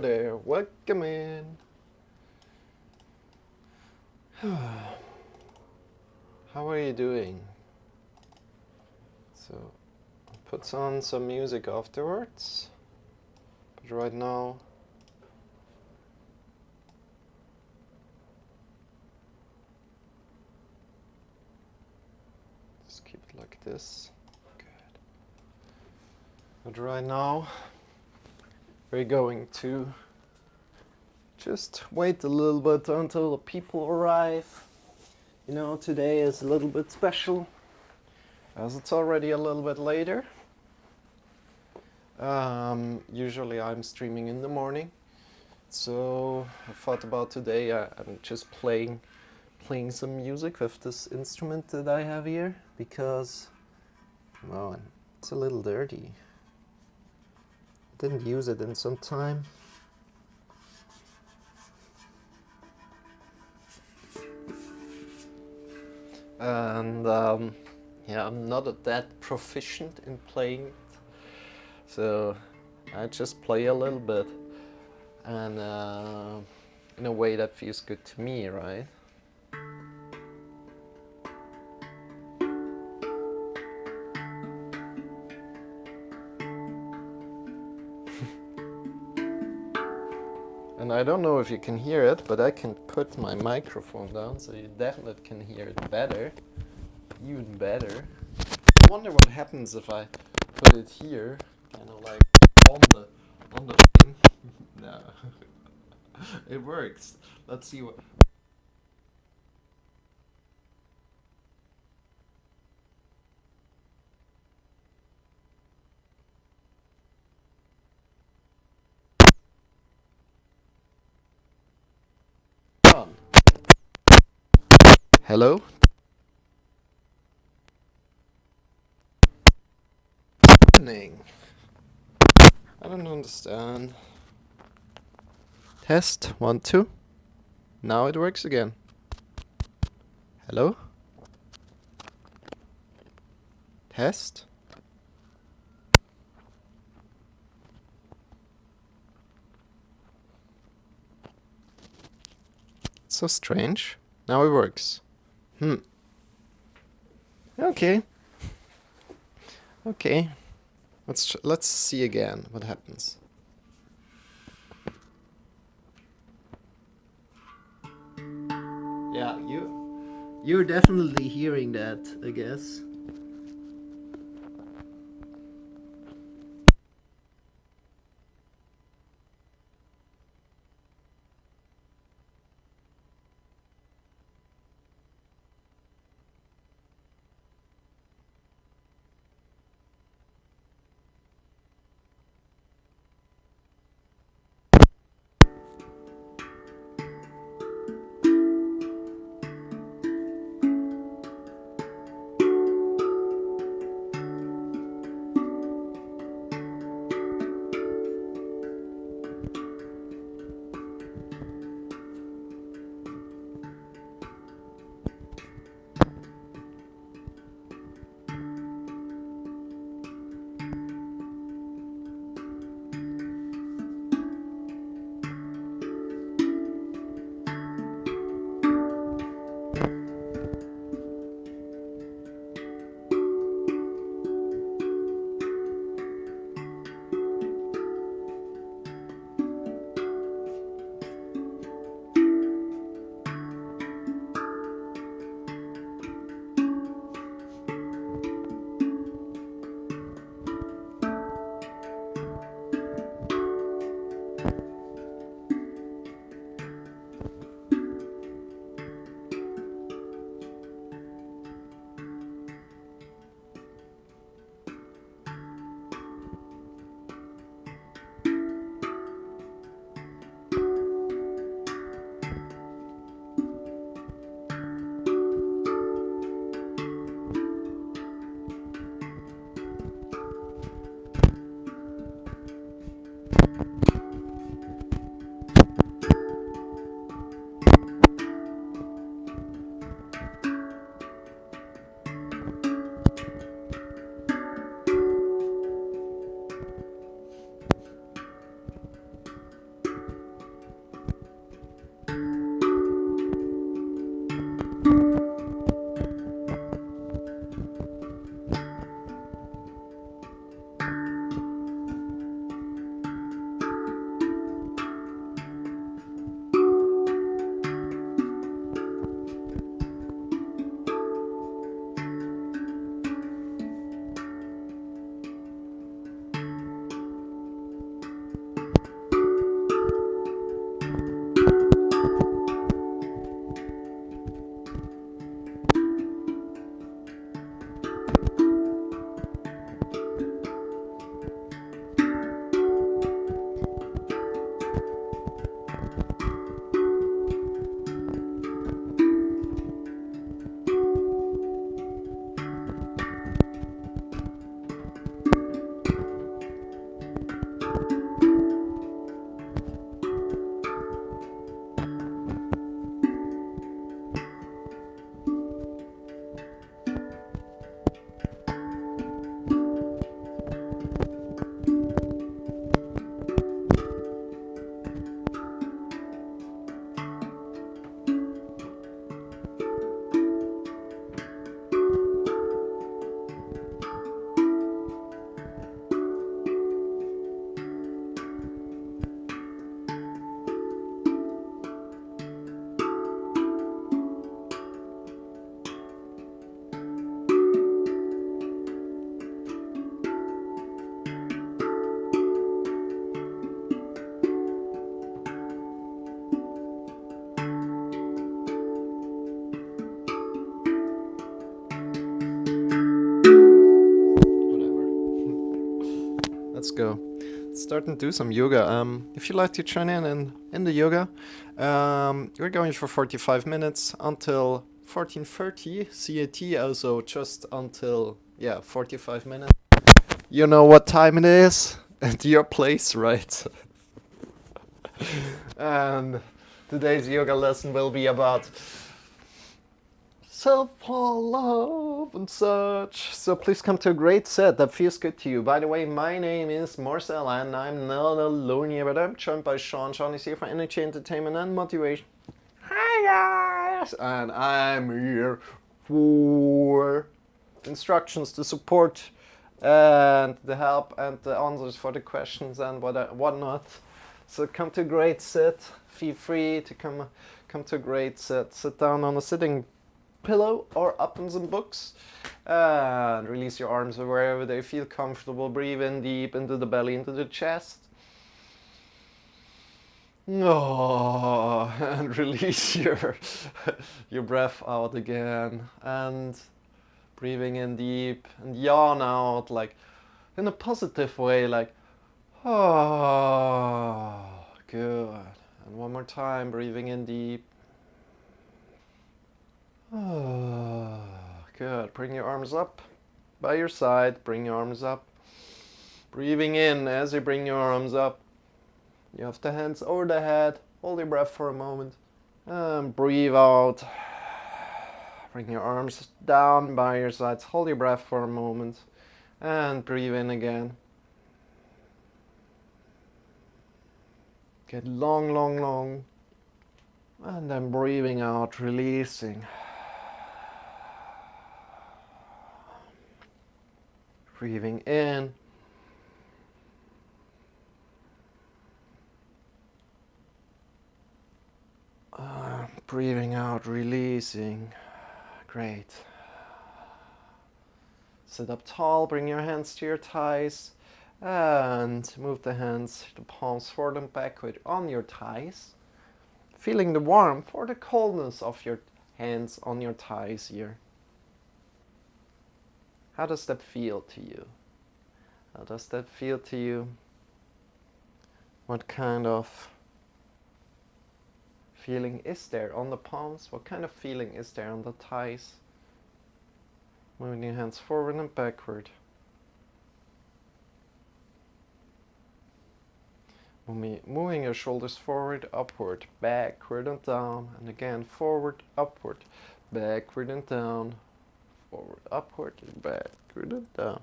There, welcome in. How are you doing? So, put on some music afterwards. But right now, just keep it like this. Good. But right now, we're going to just wait a little bit until the people arrive. You know, today is a little bit special, as it's already a little bit later. Usually I'm streaming in the morning, so I thought about today I'm just playing some music with this instrument that I have here, because, well, it's a little dirty. Didn't use it in some time. And yeah, I'm not that proficient in playing it, so I just play a little bit, and in a way that feels good to me, right? And I don't know if you can hear it, but I can put my microphone down so you definitely can hear it better, even better. I wonder what happens if I put it here, kind of like on the thing. No, it works. Let's see what. On. Hello. Happening. I don't understand. Test 1 2. Now it works again. Hello. Test. So strange. Now it works. Okay. Okay. Let's see again what happens. Yeah, you're definitely hearing that, I guess. starting to do some yoga. If you'd like to join in the yoga, we're going for 45 minutes until 14:30 CAT, also just until, 45 minutes. You know what time it is at your place, right? And today's yoga lesson will be about self-love and such. So please come to a great set that feels good to you. By the way, my name is Marcel and I'm not alone here, but I'm joined by Shawn. Shawn is here for energy, entertainment and motivation. Hi guys! And I'm here for instructions, the support and the help and the answers for the questions and whatnot. So come to a great set. Feel free to come to a great set. Sit down on a sitting pillow or up in some books and release your arms wherever they feel comfortable. Breathe in deep into the belly, into the chest. And release your breath out again, and breathing in deep and yawn out, like in a positive way, like good. And one more time, breathing in deep. Good. Bring your arms up by your side. Bring your arms up. Breathing in as you bring your arms up. You have the hands over the head. Hold your breath for a moment. And breathe out. Bring your arms down by your sides. Hold your breath for a moment. And breathe in again. Get long, long, long. And then breathing out, releasing. Breathing in. Breathing out, releasing. Great. Sit up tall, bring your hands to your thighs, and move the hands, the palms forward and backward on your thighs. Feeling the warmth or the coldness of your hands on your thighs here. How does that feel to you? How does that feel to you? What kind of feeling is there on the palms? What kind of feeling is there on the thighs? Moving your hands forward and backward. Moving your shoulders forward, upward, backward and down, and again forward, upward, backward and down, forward, upward, backward and down.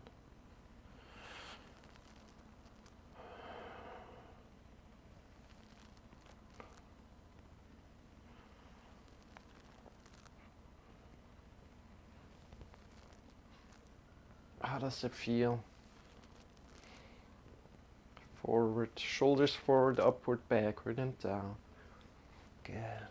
How does it feel? Forward, shoulders forward, upward, backward and down. Good.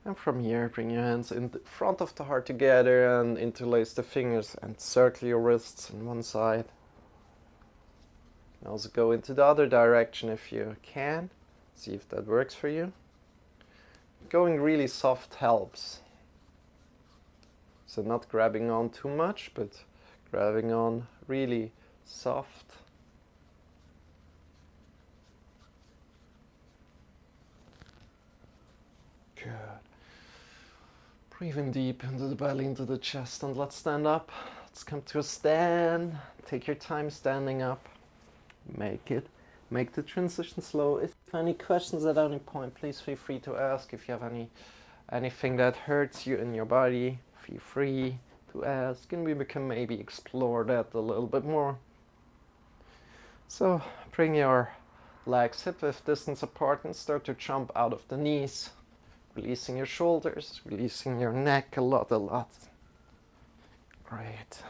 And from here, bring your hands in the front of the heart together and interlace the fingers and circle your wrists on one side. And also go into the other direction if you can. See if that works for you. Going really soft helps. So not grabbing on too much, but grabbing on really soft. Good. Breathing deep into the belly, into the chest, and let's stand up. Let's come to a stand. Take your time standing up. Make the transition slow. If you have any questions at any point, please feel free to ask. If you have anything that hurts you in your body, feel free to ask, and we can maybe explore that a little bit more. So bring your legs hip-width distance apart and start to jump out of the knees. Releasing your shoulders, releasing your neck a lot. Great.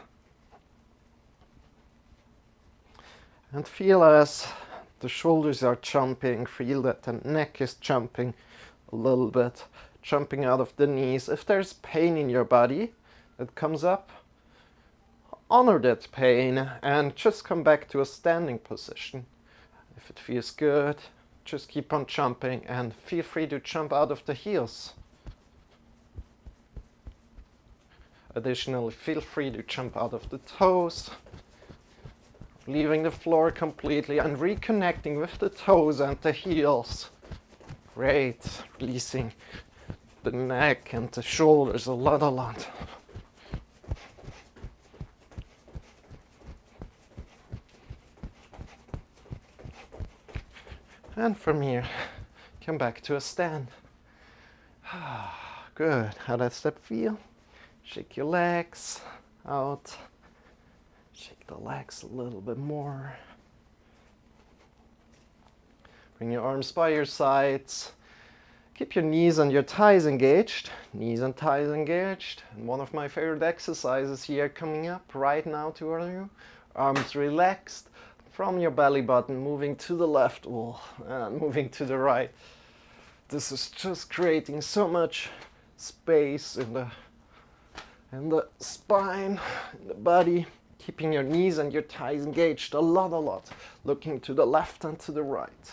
And feel as the shoulders are jumping, feel that the neck is jumping a little bit, jumping out of the knees. If there's pain in your body that comes up, honor that pain and just come back to a standing position. If it feels good, just keep on jumping and feel free to jump out of the heels. Additionally, feel free to jump out of the toes leaving the floor completely and reconnecting with the toes and the heels. Great. Releasing the neck and the shoulders a lot. And from here, come back to a stand. Good. How does that feel? Shake your legs out. Shake the legs a little bit more. Bring your arms by your sides. Keep your knees and your thighs engaged. Knees and thighs engaged. And one of my favorite exercises here coming up right now to you. Arms relaxed from your belly button, moving to the left wall and moving to the right. This is just creating so much space in the spine, in the body. Keeping your knees and your thighs engaged a lot. Looking to the left and to the right.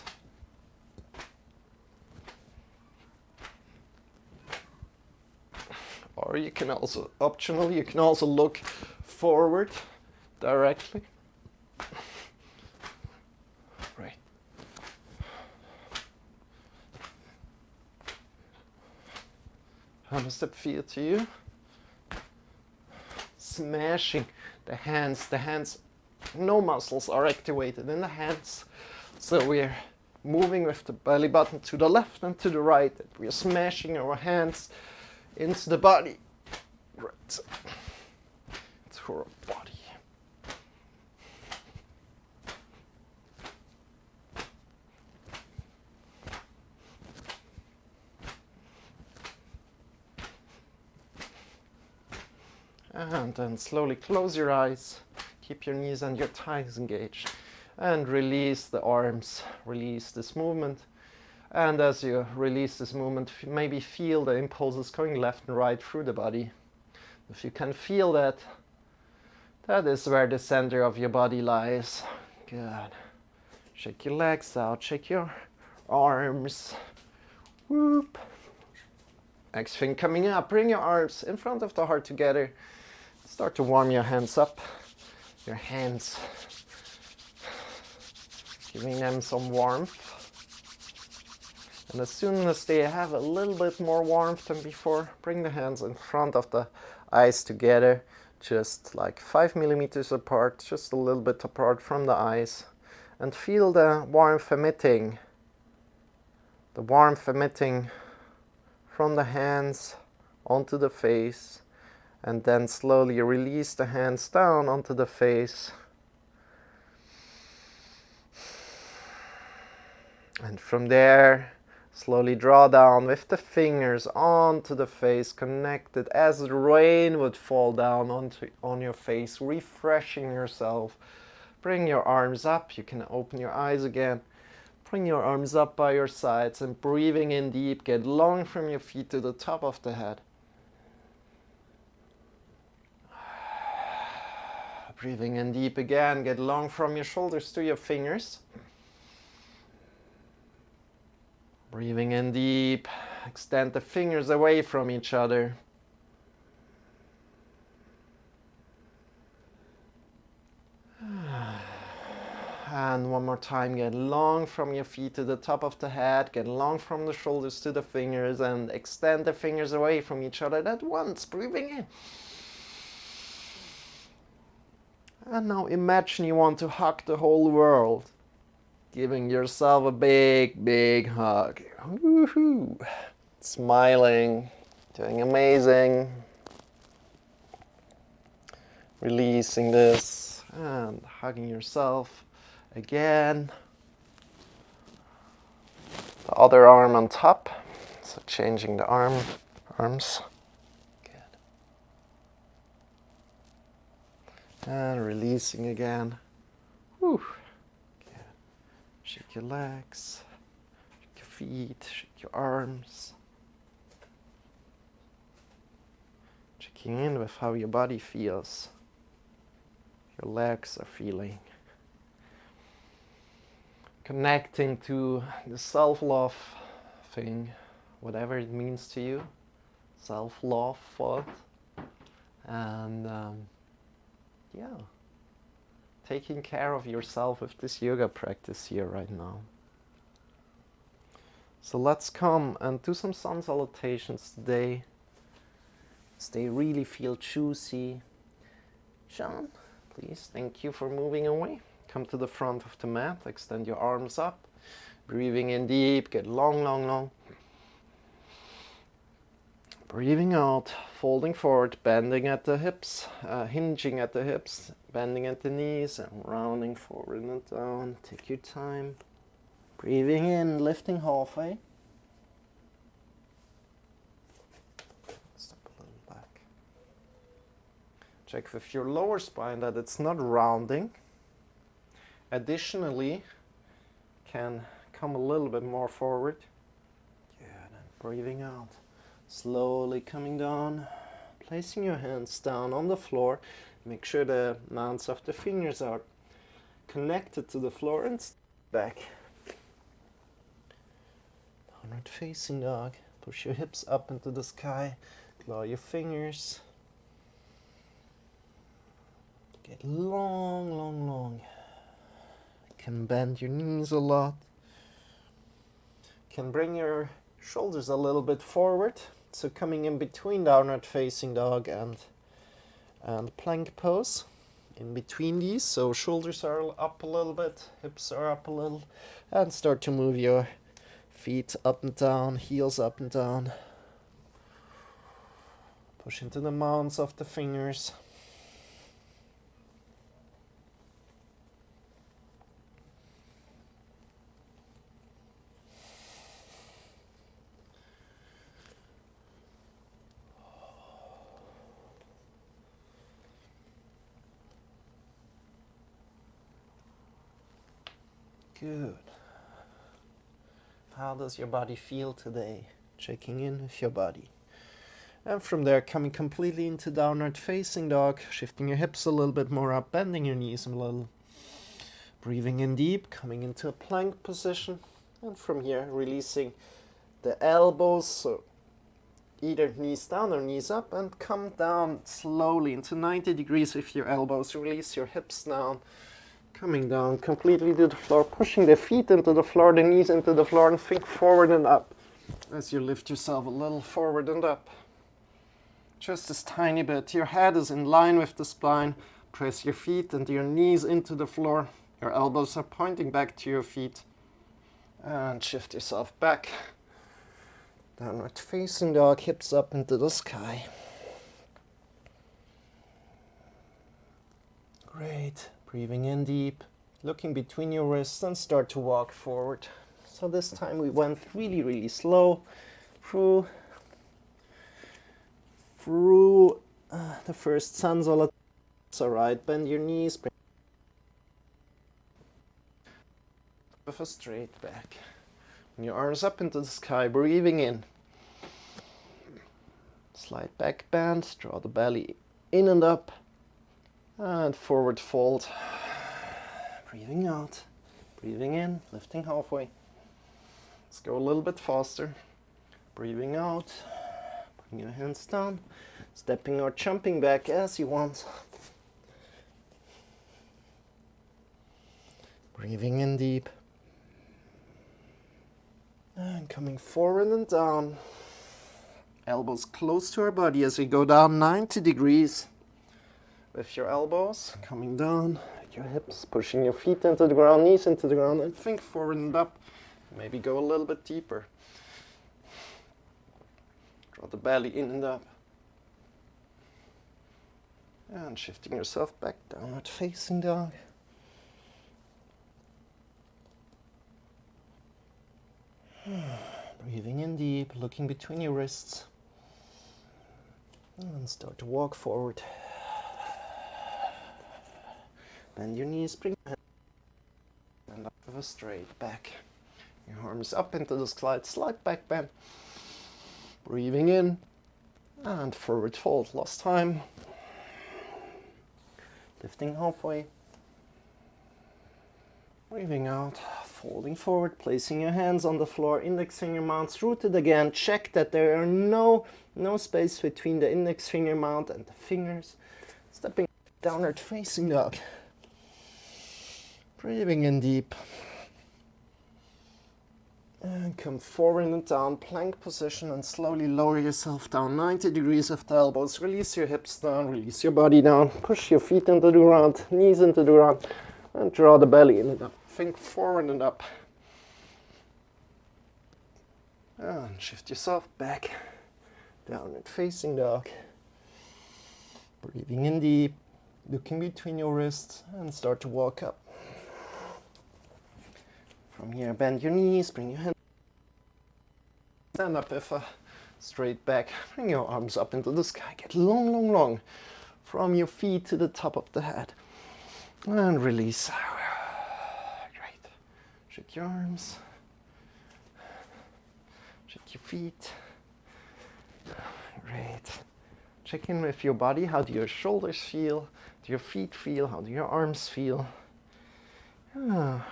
Or you can also, optionally, you can also look forward directly. Right. How does that feel to you? Smashing the hands, no muscles are activated in the hands. So we're moving with the belly button to the left and to the right. We're smashing our hands into the body. Right. To our body. And then slowly close your eyes. Keep your knees and your thighs engaged. And release the arms. Release this movement. And as you release this movement, maybe feel the impulses going left and right through the body. If you can feel that, that is where the center of your body lies. Good. Shake your legs out, shake your arms. Whoop. Next thing coming up, bring your arms in front of the heart together. Start to warm your hands up. Your hands, giving them some warmth. And as soon as they have a little bit more warmth than before, bring the hands in front of the eyes together, just like 5 millimeters apart, just a little bit apart from the eyes. And feel the warmth emitting from the hands onto the face. And then slowly release the hands down onto the face. And from there, slowly draw down with the fingers onto the face, connected as the rain would fall down on your face, refreshing yourself. Bring your arms up. You can open your eyes again. Bring your arms up by your sides and breathing in deep. Get long from your feet to the top of the head. Breathing in deep again. Get long from your shoulders to your fingers. Breathing in deep, extend the fingers away from each other. And one more time, get long from your feet to the top of the head, get long from the shoulders to the fingers, and extend the fingers away from each other at once, breathing in. And now imagine you want to hug the whole world. Giving yourself a big hug. Woohoo! Smiling, doing amazing. Releasing this and hugging yourself again. The other arm on top. So changing the arms. Good. And releasing again. Whew. Shake your legs, shake your feet, shake your arms. Checking in with how your body feels, your legs are feeling. Connecting to the self-love thing, whatever it means to you, self-love thought. And taking care of yourself with this yoga practice here right now. So let's come and do some sun salutations today. They really feel juicy. Shawn, please, thank you for moving away. Come to the front of the mat, extend your arms up. Breathing in deep, get long, long, long. Breathing out, folding forward, bending at the hips, hinging at the hips, bending at the knees, and rounding forward and down. Take your time. Breathing in, lifting halfway. Step a little back. Check with your lower spine that it's not rounding. Additionally, can come a little bit more forward. Good, and breathing out. Slowly coming down, placing your hands down on the floor. Make sure the mounts of the fingers are connected to the floor and back. Downward facing dog. Push your hips up into the sky. Claw your fingers. Get long, long, long. Can bend your knees a lot. Can bring your shoulders a little bit forward. So coming in between downward facing dog and plank pose. In between these, so shoulders are up a little bit, hips are up a little, and start to move your feet up and down, heels up and down. Push into the mounts of the fingers. Good. How does your body feel today? Checking in with your body. And from there, coming completely into downward facing dog, shifting your hips a little bit more up, bending your knees a little. Breathing in deep, coming into a plank position. And from here, releasing the elbows, so either knees down or knees up, and come down slowly into 90 degrees with your elbows. Release your hips down. Coming down completely to the floor, pushing the feet into the floor, the knees into the floor, and think forward and up as you lift yourself a little forward and up. Just this tiny bit. Your head is in line with the spine. Press your feet and your knees into the floor. Your elbows are pointing back to your feet. And shift yourself back. Downward facing dog, hips up into the sky. Great. Breathing in deep, looking between your wrists, and start to walk forward. So this time we went really, really slow through the first sun salutation. It's alright, bend your knees, bring with a straight back. And your arms up into the sky, breathing in. Slight back bend, draw the belly in and up. And forward fold. Breathing out. Breathing in, lifting halfway. Let's go a little bit faster. Breathing out. Putting your hands down. Stepping or jumping back as you want. Breathing in deep. And coming forward and down. Elbows close to our body as we go down 90 degrees. With your elbows coming down, your hips, pushing your feet into the ground, knees into the ground, and think forward and up. Maybe go a little bit deeper. Draw the belly in and up. And shifting yourself back, downward facing dog. Breathing in deep, looking between your wrists. And start to walk forward. Bend your knees, bring your hands and up with a straight back. Your arms up into the slight back bend. Breathing in and forward fold. Last time. Lifting halfway. Breathing out, folding forward, placing your hands on the floor, index finger mounts rooted again. Check that there are no space between the index finger mount and the fingers. Stepping downward facing dog. Breathing in deep. And come forward and down, plank position, and slowly lower yourself down 90 degrees of the elbows. Release your hips down, release your body down. Push your feet into the ground, knees into the ground, and draw the belly in and up. Think forward and up. And shift yourself back, downward facing dog. Breathing in deep, looking between your wrists, and start to walk up. From here, bend your knees, bring your hands. Stand up with a straight back. Bring your arms up into the sky. Get long, long, long. From your feet to the top of the head. And release. Great. Shake your arms. Shake your feet. Great. Check in with your body. How do your shoulders feel? How do your feet feel? How do your arms feel? How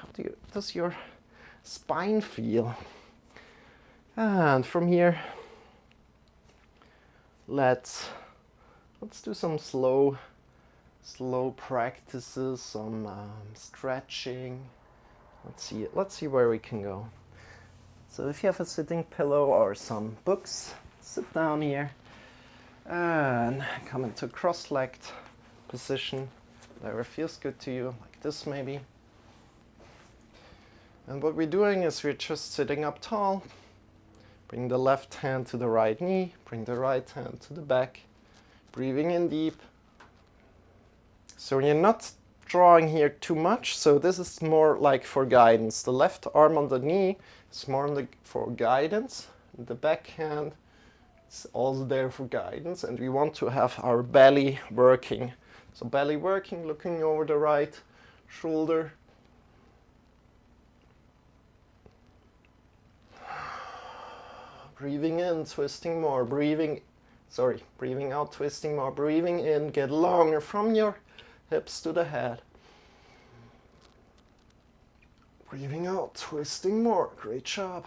does your spine feel? And from here, let's do some slow practices, some stretching. Let's see where we can go. So if you have a sitting pillow or some books, sit down here and come into cross-legged position, whatever feels good to you, like this maybe. And what we're doing is we're just sitting up tall. Bring the left hand to the right knee, bring the right hand to the back, breathing in deep. So you're not drawing here too much, so this is more like for guidance. The left arm on the knee is more for guidance, and the back hand is also there for guidance, and we want to have our belly working. So belly working, looking over the right shoulder. Breathing in, twisting more, breathing out, twisting more, breathing in, get longer from your hips to the head. Breathing out, twisting more, great job.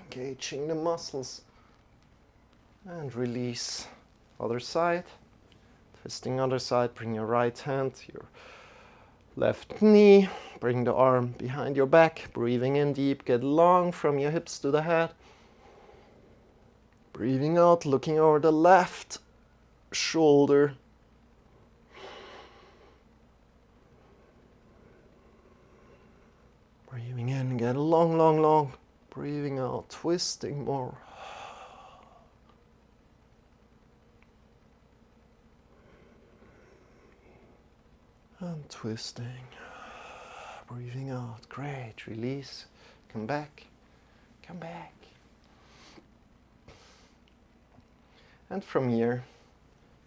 Engaging the muscles. And release. Other side, twisting other side, bring your right hand to your left knee, bring the arm behind your back, breathing in deep, get long from your hips to the head. Breathing out, looking over the left shoulder. Breathing in, get long, long, long. Breathing out, twisting more. And twisting. Breathing out, great, release. Come back, come back. And from here,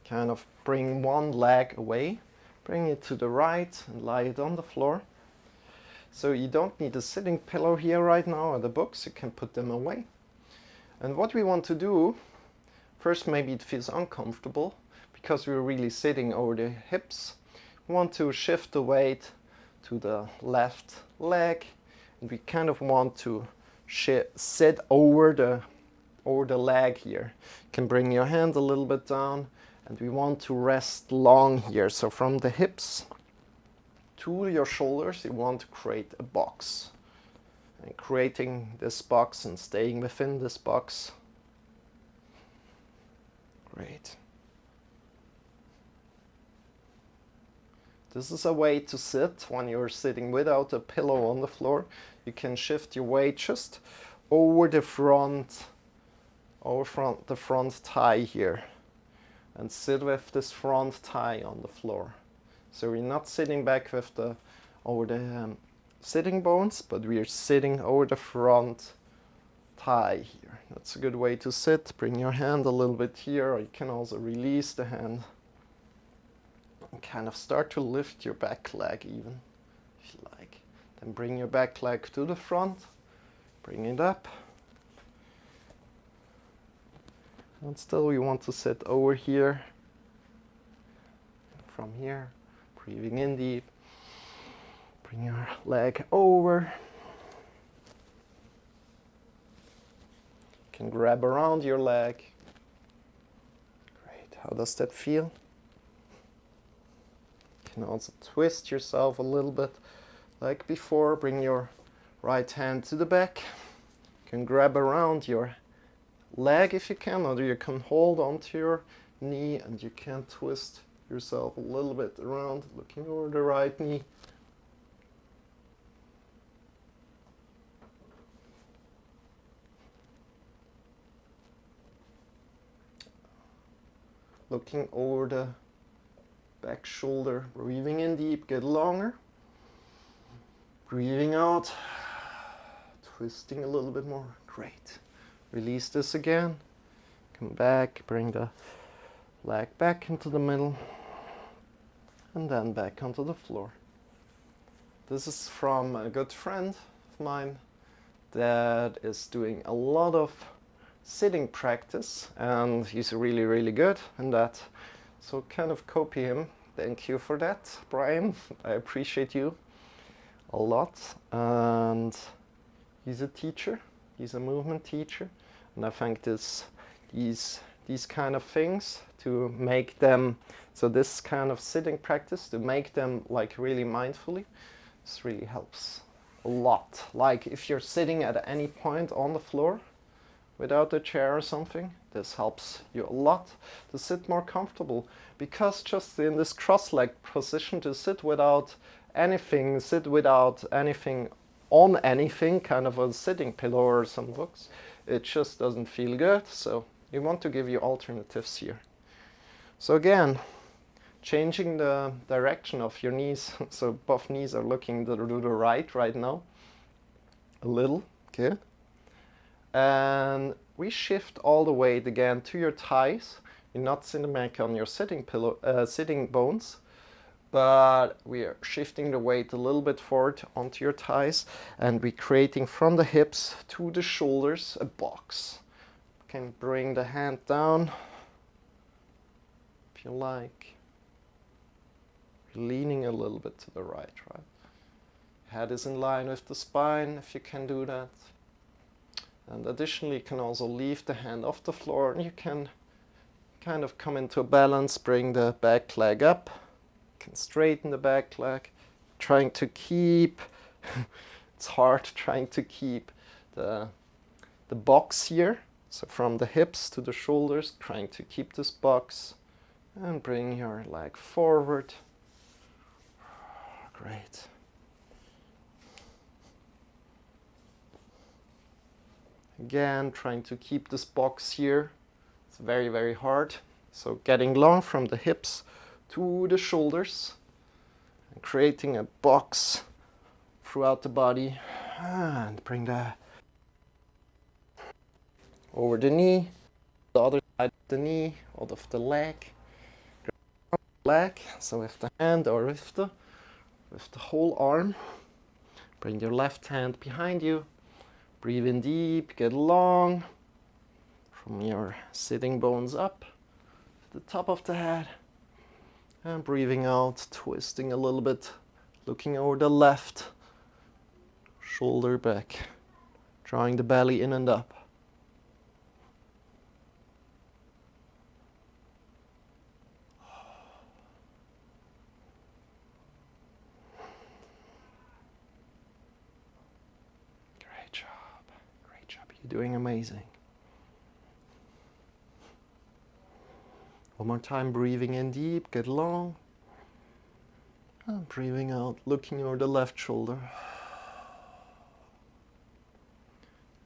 kind of bring one leg away, bring it to the right and lie it on the floor. So you don't need a sitting pillow here right now or the books, you can put them away. And what we want to do, first maybe it feels uncomfortable because we're really sitting over the hips. We want to shift the weight to the left leg, and we kind of want to sit over the leg here. You can bring your hand a little bit down, and we want to rest long here. So from the hips to your shoulders, you want to create a box. And creating this box and staying within this box. Great. This is a way to sit when you're sitting without a pillow on the floor. You can shift your weight just over the front thigh here, and sit with this front thigh on the floor. So we're not sitting back with over the sitting bones, but we are sitting over the front thigh here. That's a good way to sit. Bring your hand a little bit here, or you can also release the hand and kind of start to lift your back leg even, if you like. Then bring your back leg to the front, bring it up. And still we want to sit over here. From here, breathing in deep. Bring your leg over. You can grab around your leg. Great. How does that feel? You can also twist yourself a little bit Like before, bring your right hand to the back. You can grab around your leg if you can, or you can hold onto your knee and you can twist yourself a little bit around, looking over the right knee. Looking over the back shoulder, breathing in deep, get longer. Breathing out, twisting a little bit more. Great. Release this again. Come back, bring the leg back into the middle, and then back onto the floor. This is from a good friend of mine that is doing a lot of sitting practice, and he's really, really good in that. So kind of copy him. Thank you for that, Brian. I appreciate you a lot. And he's a teacher. He's a movement teacher, and I think these kind of things to make them, so this kind of sitting practice to make them like really mindfully, this really helps a lot. Like if you're sitting at any point on the floor without a chair or something, this helps you a lot to sit more comfortable, because just in this cross-leg position to sit without anything on anything, kind of a sitting pillow or some books, it just doesn't feel good. So you want to give you alternatives here. So again, changing the direction of your knees. So both knees are looking to the right now, a little, good. And we shift all the weight again to your thighs. You're not sitting back on your sitting bones, but we are shifting the weight a little bit forward onto your thighs, and we're creating from the hips to the shoulders a box. You can bring the hand down if you like. Leaning a little bit to the right? Head is in line with the spine if you can do that. And additionally, you can also leave the hand off the floor, and you can kind of come into a balance, bring the back leg up. You can straighten the back leg, trying to keep, it's hard trying to keep the box here. So from the hips to the shoulders, trying to keep this box, and bring your leg forward. Great. Again, trying to keep this box here. It's very, very hard. So getting long from the hips to the shoulders and creating a box throughout the body. And bring that over the knee, the other side of the knee, out of the leg. So with the hand or with the whole arm. Bring your left hand behind you. Breathe in deep, get long from your sitting bones up to the top of the head. And breathing out, twisting a little bit, looking over the left shoulder back, drawing the belly in and up. Great job. Great job. You're doing amazing. One more time, breathing in deep, get long. And breathing out, looking over the left shoulder.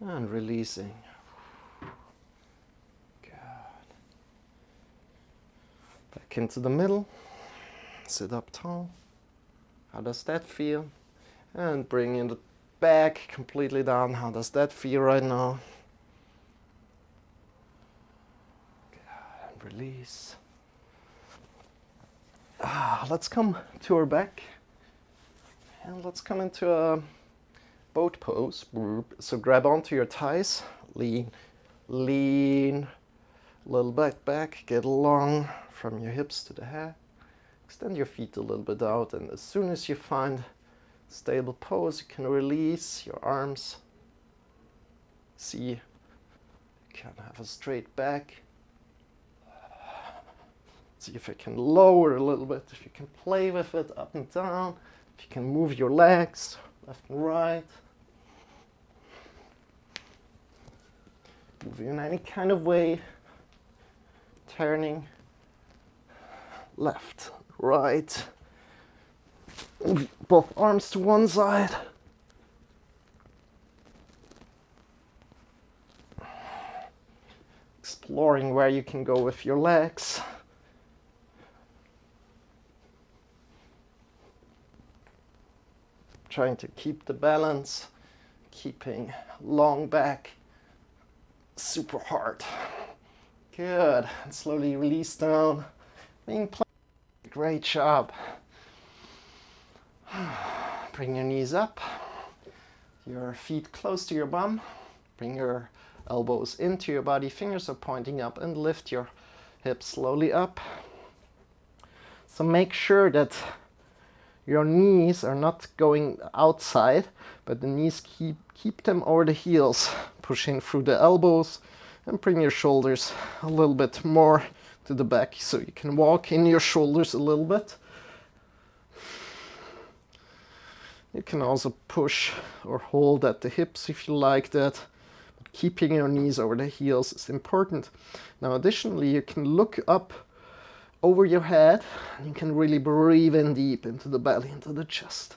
And releasing. Good. Back into the middle. Sit up tall. How does that feel? And bringing the back completely down. How does that feel right now? Good. And release. Let's come to our back. And let's come into a boat pose. So grab onto your thighs. Lean. A little back. Get long from your hips to the head. Extend your feet a little bit out, and as soon as you find a stable pose, you can release your arms. See, you can have a straight back. See if I can lower a little bit, if you can play with it up and down, If you can move your legs left and right, move in any kind of way, turning left, right, move both arms to one side. Exploring where you can go with your legs. Trying to keep the balance, keeping long back super hard. Good. And slowly release down. Being plank. Great job. Bring your knees up, your feet close to your bum. Bring your elbows into your body, fingers are pointing up, and lift your hips slowly up. So make sure that your knees are not going outside, but the knees keep them over the heels, pushing through the elbows, and bring your shoulders a little bit more to the back so you can walk in your shoulders a little bit. You can also push or hold at the hips if you like that. But keeping your knees over the heels is important. Now additionally, you can look up over your head and you can really breathe in deep into the belly, into the chest.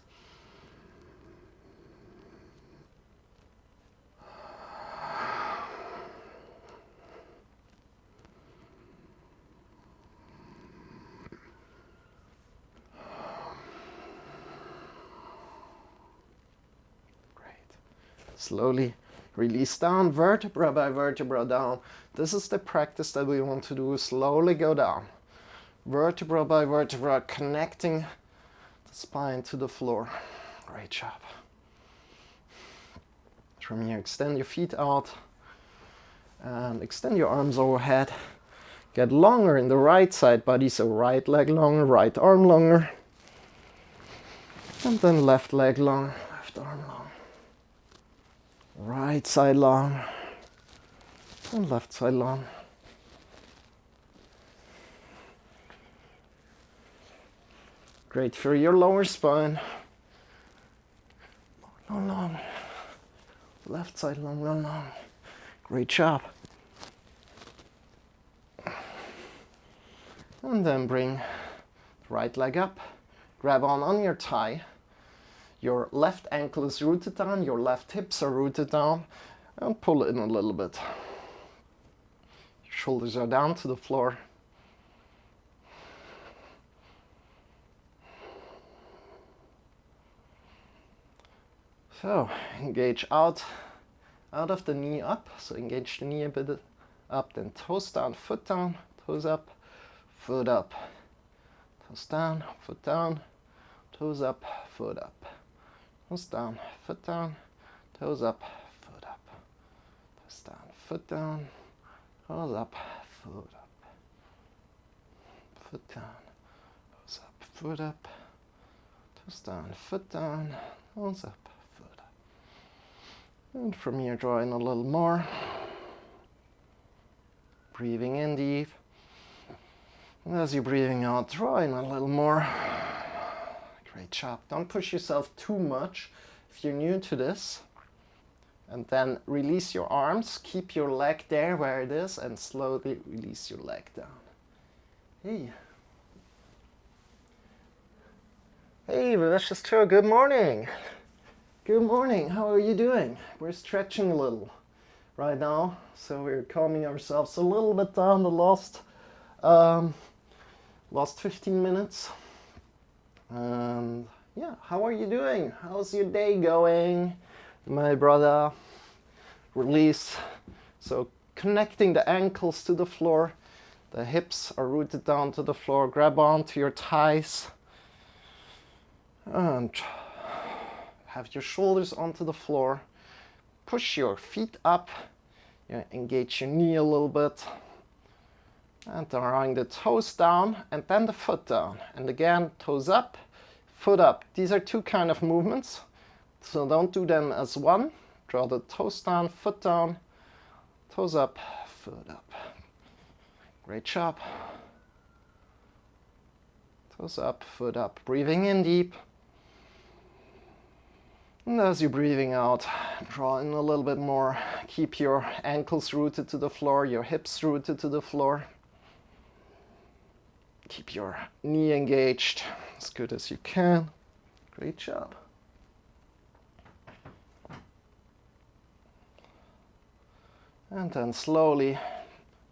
Slowly release down, vertebra by vertebra down. This is the practice that we want to do. Slowly go down. Vertebra by vertebra, connecting the spine to the floor. Great job. From here, extend your feet out and extend your arms overhead. Get longer in the right side body, so right leg longer, right arm longer. And then left leg long, left arm long. Right side long and left side long. Great for your lower spine. Long, long. Left side long, long, long. Great job. And then bring the right leg up. Grab on your thigh. Your left ankle is rooted down, your left hips are rooted down, and pull in a little bit. Your shoulders are down to the floor. So engage out of the knee up. So engage the knee a bit up, then toes down, toes up, foot up. Toes down, toes up, foot up. Toes down, foot down, toes up, foot up. Toes down, foot down, toes up, foot up. Foot down, toes up, foot up. Toes down, foot down, toes up, foot up. And from here, draw in a little more. Breathing in deep. And as you're breathing out, draw in a little more. Great job. Don't push yourself too much if you're new to this. And then release your arms. Keep your leg there where it is and slowly release your leg down. Hey. Hey, Delicious Show. Good morning. Good morning. How are you doing? We're stretching a little right now. So we're calming ourselves a little bit down the last 15 minutes. And yeah, how are you doing? How's your day going, my brother? Release. So connecting the ankles to the floor. The hips are rooted down to the floor. Grab onto your thighs. And have your shoulders onto the floor. Push your feet up. Engage your knee a little bit. And drawing the toes down and then the foot down. And again, toes up, foot up. These are two kind of movements. So don't do them as one. Draw the toes down, foot down, toes up, foot up. Great job. Toes up, foot up. Breathing in deep. And as you're breathing out, draw in a little bit more. Keep your ankles rooted to the floor, your hips rooted to the floor. Keep your knee engaged as good as you can. Great job. And then slowly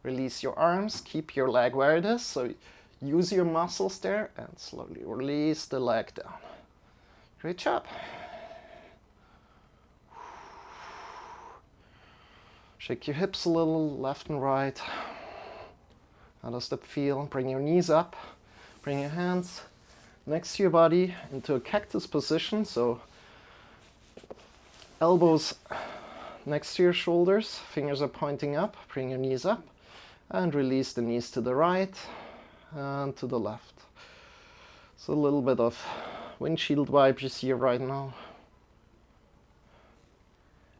release your arms. Keep your leg where it is. So use your muscles there and slowly release the leg down. Great job. Shake your hips a little, left and right. How does that feel? Bring your knees up. Bring your hands next to your body into a cactus position. So elbows next to your shoulders, fingers are pointing up. Bring your knees up and release the knees to the right and to the left. So a little bit of windshield vibes here right now.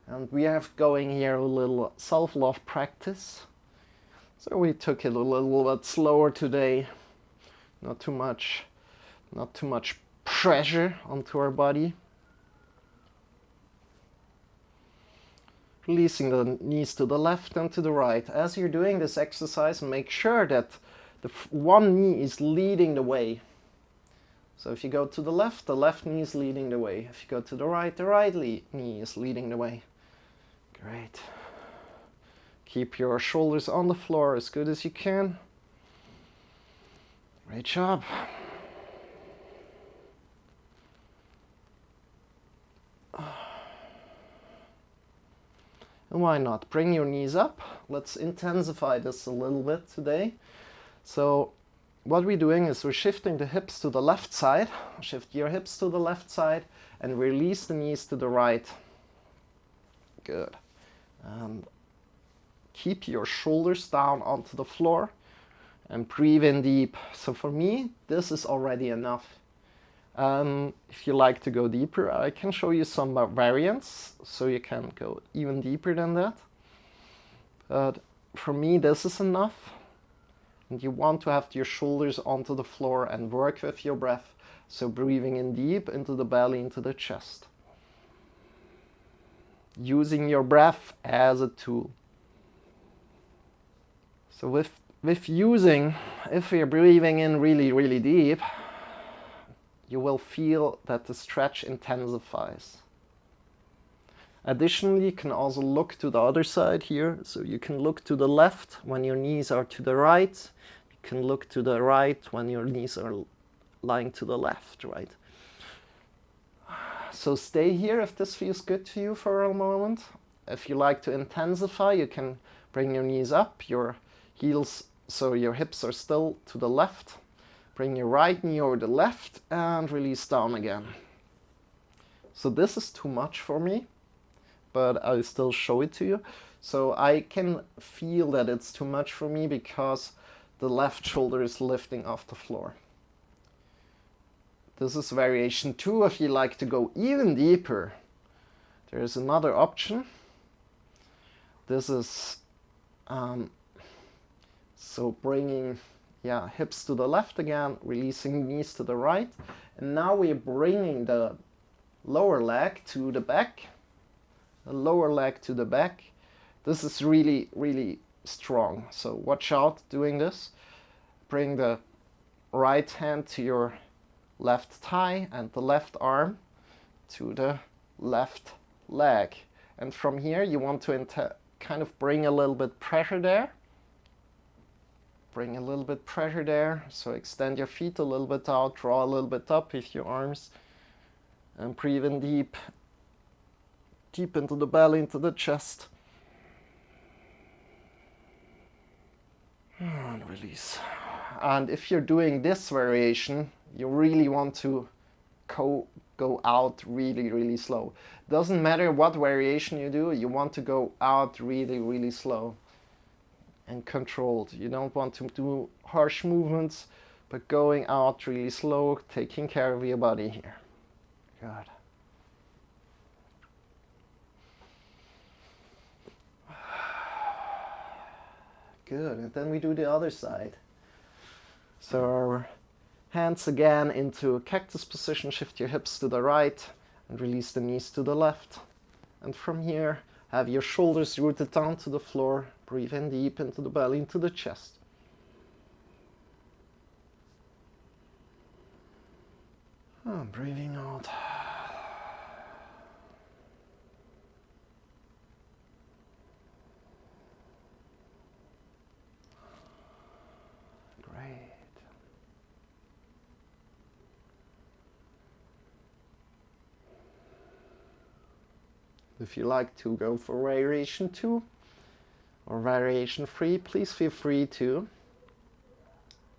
And we have going here a little self-love practice. So we took it a little bit slower today. Not too much pressure onto our body. Releasing the knees to the left and to the right. As you're doing this exercise, make sure that the one knee is leading the way. So if you go to the left knee is leading the way. If you go to the right knee is leading the way. Great. Keep your shoulders on the floor as good as you can. Great job. And why not? Bring your knees up. Let's intensify this a little bit today. So what we're doing is we're shifting the hips to the left side. Shift your hips to the left side and release the knees to the right. Good. And keep your shoulders down onto the floor and breathe in deep. So for me, this is already enough. If you like to go deeper, I can show you some variants, so you can go even deeper than that. But for me, this is enough. And you want to have your shoulders onto the floor and work with your breath. So breathing in deep into the belly, into the chest. Using your breath as a tool. So if you're breathing in really, really deep, you will feel that the stretch intensifies. Additionally, you can also look to the other side here. So you can look to the left when your knees are to the right. You can look to the right when your knees are lying to the left, right? So stay here if this feels good to you for a moment. If you like to intensify, you can bring your knees up, your heels, so your hips are still to the left. Bring your right knee over the left and release down again. So this is too much for me, but I'll still show it to you. So I can feel that it's too much for me because the left shoulder is lifting off the floor. This is variation 2. If you like to go even deeper, there is another option. This is so bringing hips to the left again, releasing knees to the right. And now we're bringing the lower leg to the back. The lower leg to the back. This is really, really strong. So watch out doing this. Bring the right hand to your left thigh and the left arm to the left leg. And from here you want to kind of bring a little bit pressure there. Bring a little bit pressure there. So extend your feet a little bit out, draw a little bit up with your arms, and breathe in deep, deep into the belly, into the chest. And release. And if you're doing this variation, you really want to go out really, really slow. Doesn't matter what variation you do, you want to go out really, really slow and controlled. You don't want to do harsh movements, but going out really slow, taking care of your body here. Good. Good, and then we do the other side. So our hands again into cactus position, shift your hips to the right, and release the knees to the left. And from here, have your shoulders rooted down to the floor. Breathe in deep into the belly, into the chest. Breathing out. Great. If you like to go for variation 2 or variation 3, please feel free to.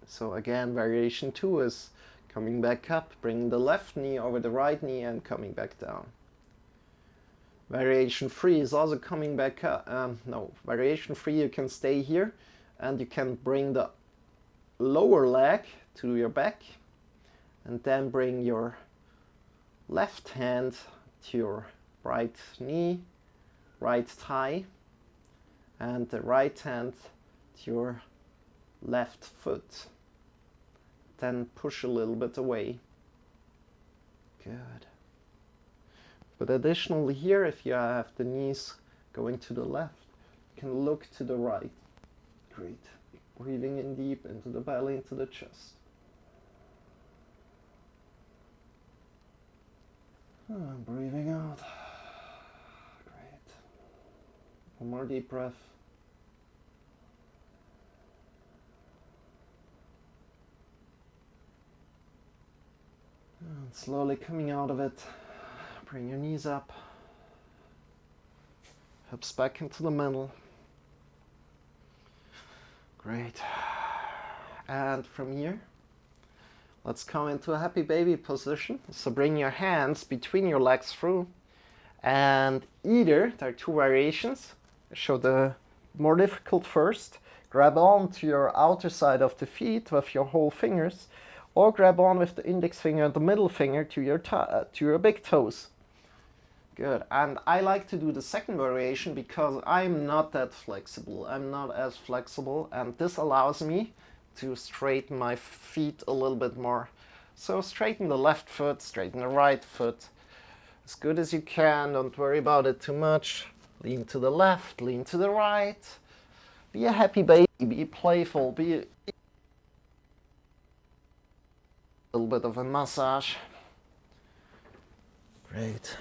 So again, variation 2 is coming back up, bringing the left knee over the right knee and coming back down. Variation 3 is also coming back up. Variation 3 you can stay here and you can bring the lower leg to your back and then bring your left hand to your right knee, right thigh, and the right hand to your left foot. Then push a little bit away. Good. But additionally here, if you have the knees going to the left, you can look to the right. Great. Breathing in deep into the belly, into the chest. Breathing out. Great. One more deep breath. And slowly coming out of it, bring your knees up, hips back into the middle. Great. And from here, let's come into a happy baby position. So bring your hands between your legs through, and either, there are two variations. I show the more difficult first. Grab on to your outer side of the feet with your whole fingers, or grab on with the index finger and the middle finger to your big toes. Good. And I like to do the second variation because I'm not that flexible. I'm not as flexible, and this allows me to straighten my feet a little bit more. So straighten the left foot, straighten the right foot as good as you can. Don't worry about it too much. Lean to the left, lean to the right. Be a happy baby, be playful, be a little bit of a massage. Great.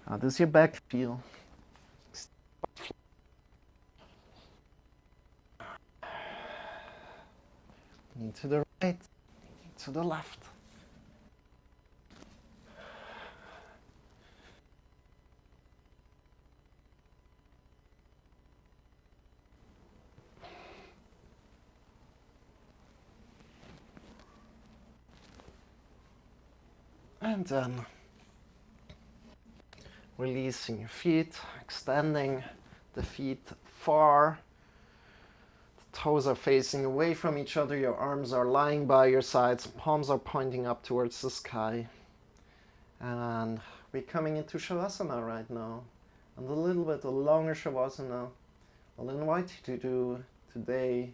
How does your back feel? Lean to the right, lean to the left. And then releasing your feet, extending the feet far. The toes are facing away from each other, your arms are lying by your sides, palms are pointing up towards the sky. And we're coming into Shavasana right now. And a little bit a longer Shavasana. I'll invite you to do today,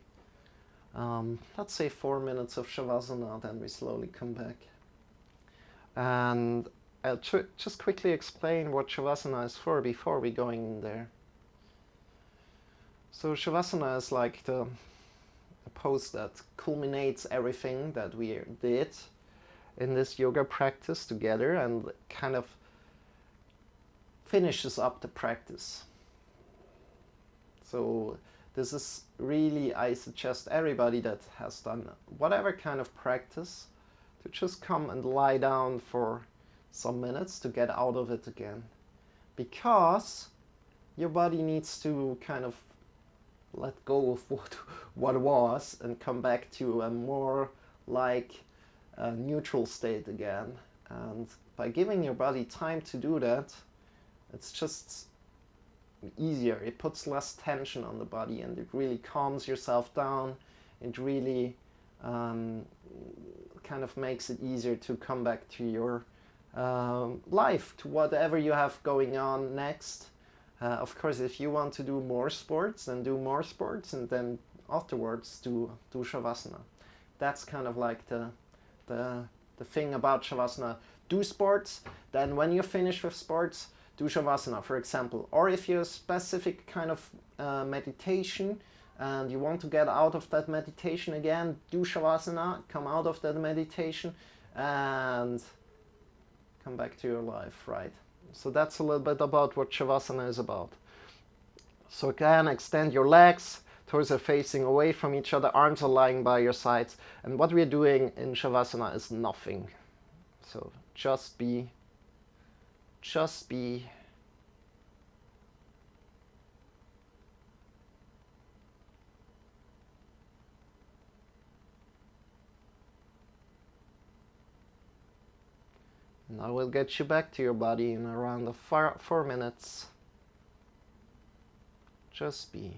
let's say 4 minutes of Shavasana, then we slowly come back. And I'll just quickly explain what Shavasana is for before we go in there. So Shavasana is like the pose that culminates everything that we did in this yoga practice together and kind of finishes up the practice. So this is really, I suggest everybody that has done whatever kind of practice to just come and lie down for some minutes to get out of it again. Because your body needs to kind of let go of what was and come back to a more like a neutral state again. And by giving your body time to do that, it's just easier. It puts less tension on the body and it really calms yourself down. It really kind of makes it easier to come back to your life, to whatever you have going on next. Of course, if you want to do more sports, then do more sports, and then afterwards do Shavasana. That's kind of like the the thing about Shavasana. Do sports, then when you're finished with sports, do Shavasana, for example. Or if you're a specific kind of meditation and you want to get out of that meditation again, do Shavasana, come out of that meditation and come back to your life, right? So that's a little bit about what Shavasana is about. So again, extend your legs, toes are facing away from each other, arms are lying by your sides. And what we're doing in Shavasana is nothing. So just be. And I will get you back to your body in around 4 minutes. Just be.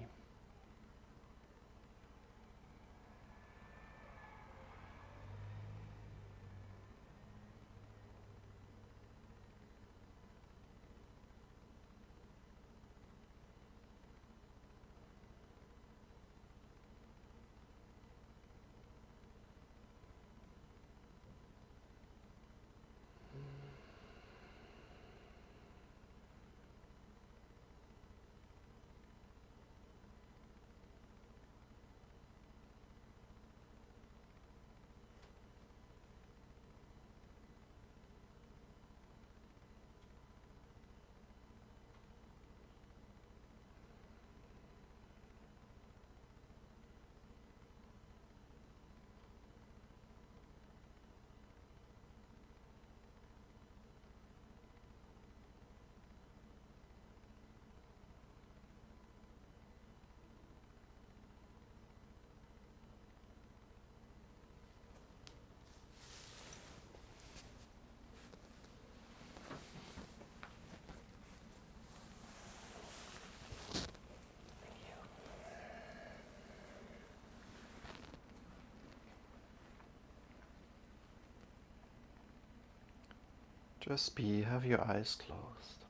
Just be, have your eyes closed.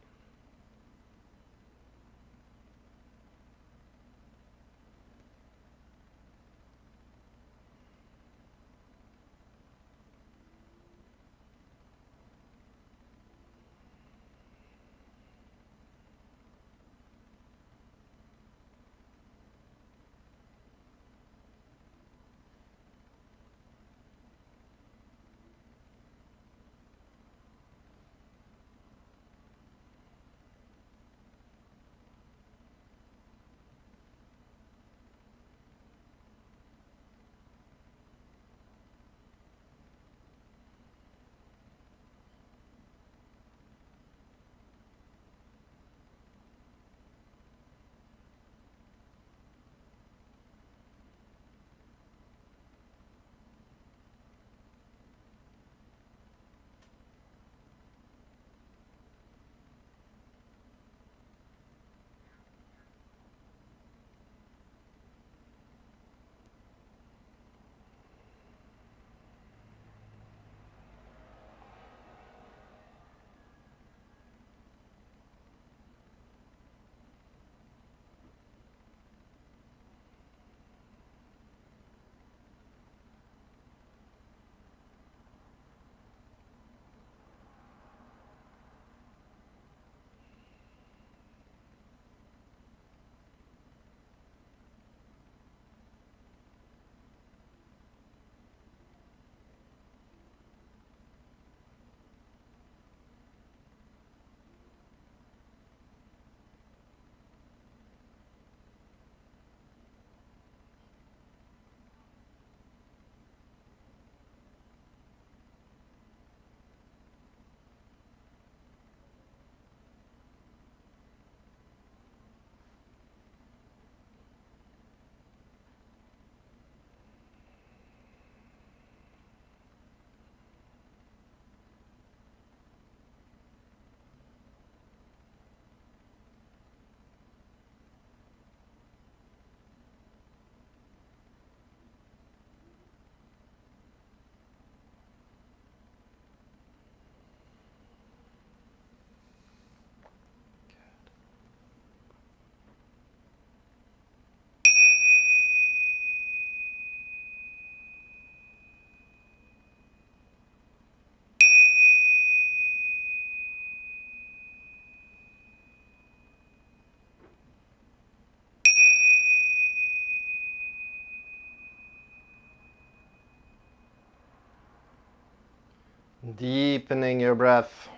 Deepening your breath.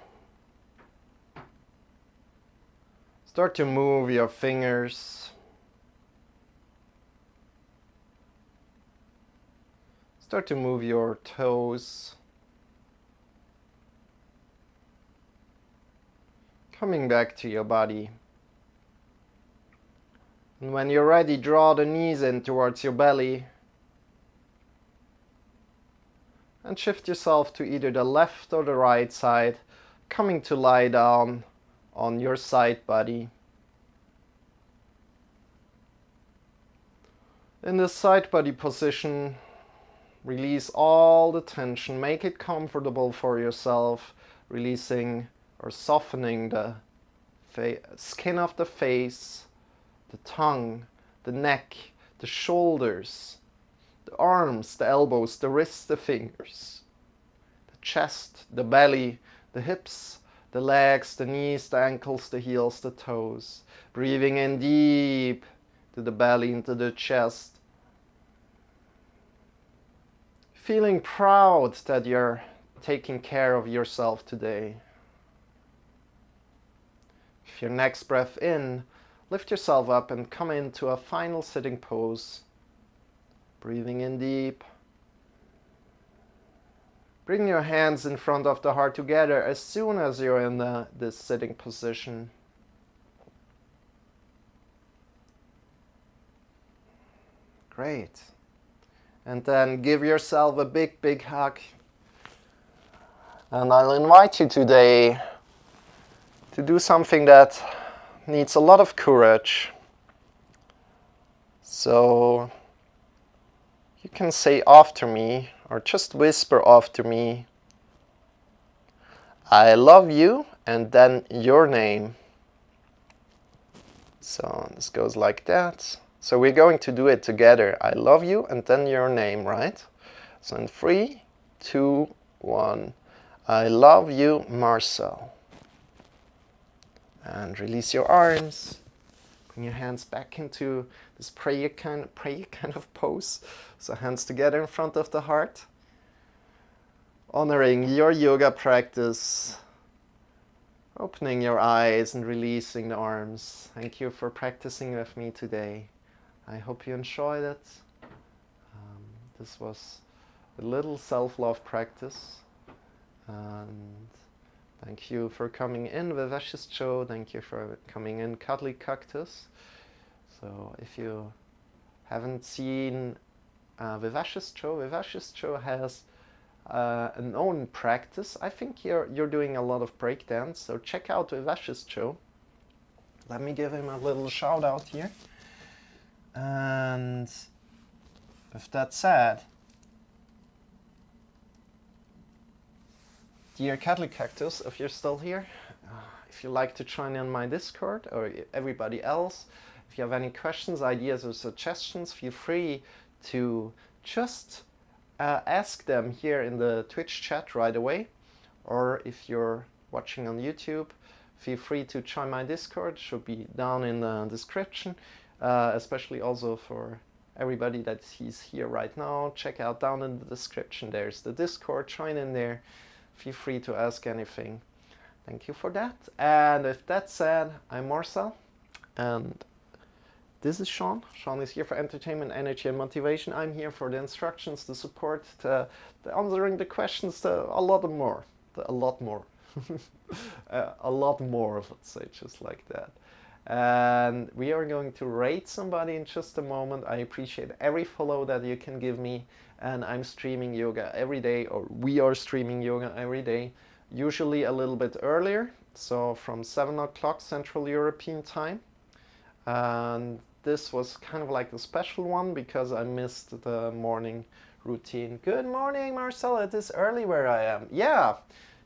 Start to move your fingers. Start to move your toes. Coming back to your body. And when you're ready, draw the knees in towards your belly. And shift yourself to either the left or the right side, coming to lie down on your side body. In this side body position, release all the tension, make it comfortable for yourself, releasing or softening the skin of the face, the tongue, the neck, the shoulders, the arms, the elbows, the wrists, the fingers, the chest, the belly, the hips, the legs, the knees, the ankles, the heels, the toes. Breathing in deep to the belly, into the chest. Feeling proud that you're taking care of yourself today. With your next breath in, lift yourself up and come into a final sitting pose. Breathing in deep. Bring your hands in front of the heart together as soon as you're in this sitting position. Great. And then give yourself a big, big hug. And I'll invite you today to do something that needs a lot of courage. So you can say after me, or just whisper after me, I love you, and then your name. So this goes like that. So we're going to do it together. I love you, and then your name, right? So in 3, 2, 1. I love you, Marcel. And release your arms. Bring your hands back into this prayer kind of pose. So hands together in front of the heart. Honoring your yoga practice. Opening your eyes and releasing the arms. Thank you for practicing with me today. I hope you enjoyed it. This was a little self-love practice. And thank you for coming in, Vivacious Joe. Thank you for coming in, Cuddly Cactus. So if you haven't seen Vivacious Joe has an own practice. I think you're doing a lot of breakdance, so check out Vivacious Joe. Let me give him a little shout out here. And with that said, dear Cuddly Cactus, if you're still here, if you'd like to join in my Discord, or everybody else, if you have any questions, ideas, or suggestions, feel free to just ask them here in the Twitch chat right away. Or if you're watching on YouTube, feel free to join my Discord. It should be down in the description, especially also for everybody that sees here right now. Check out down in the description. There's the Discord. Join in there. Feel free to ask anything. Thank you for that. And with that said, I'm Marcel, and this is Shawn. Shawn is here for entertainment, energy, and motivation. I'm here for the instructions, the support, the answering the questions, a lot more. A lot more, let's say, just like that. And we are going to rate somebody in just a moment. I appreciate every follow that you can give me. And I'm streaming yoga every day, or we are streaming yoga every day, usually a little bit earlier, so from 7 o'clock Central European time. And this was kind of like a special one because I missed the morning routine. Good morning, Marcel. It is early where I am. Yeah,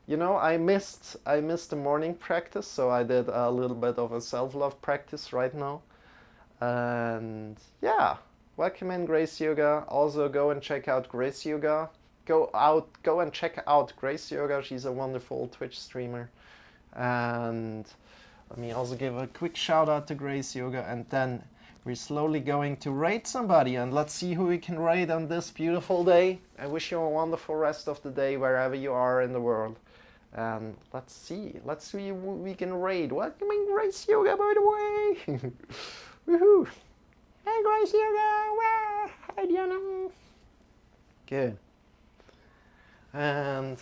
you know, I missed the morning practice, so I did a little bit of a self-love practice right now. And yeah, welcome in Grace Yoga. Also go and check out Grace Yoga. Go and check out Grace Yoga. She's a wonderful Twitch streamer. And let me also give a quick shout out to Grace Yoga, and then We're slowly going to rate somebody, and let's see who we can rate on this beautiful day. I wish you a wonderful rest of the day wherever you are in the world. And let's see who we can rate. Welcoming Grace Yoga, by the way. Woohoo! Hey, Grace Yoga. Wow. Hi, Diana. Good. And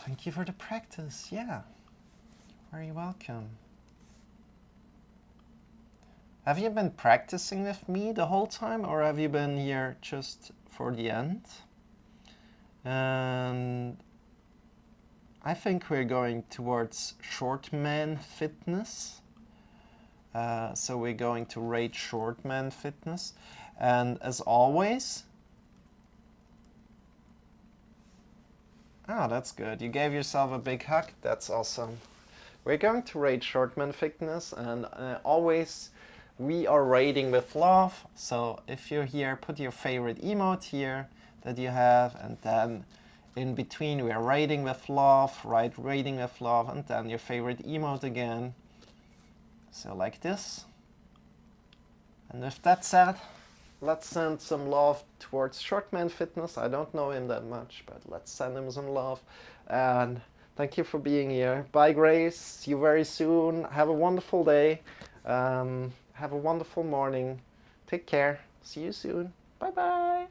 thank you for the practice. Yeah. Very welcome. Have you been practicing with me the whole time, or have you been here just for the end? And I think we're going towards short man fitness. So we're going to rate short man fitness. And as always, that's good. You gave yourself a big hug. That's awesome. We're going to rate short man fitness, and always we are rating with love. So if you're here, put your favorite emote here that you have, and then in between we are rating with love, right? Rating with love, and then your favorite emote again. So like this. And with that said, let's send some love towards Short Man Fitness. I don't know him that much, but let's send him some love. And thank you for being here. Bye, Grace. See you very soon. Have a wonderful day. Have a wonderful morning. Take care. See you soon. Bye-bye.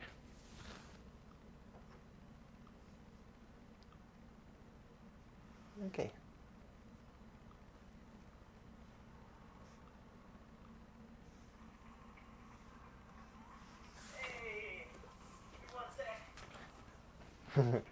Okay. Hey, 1 sec.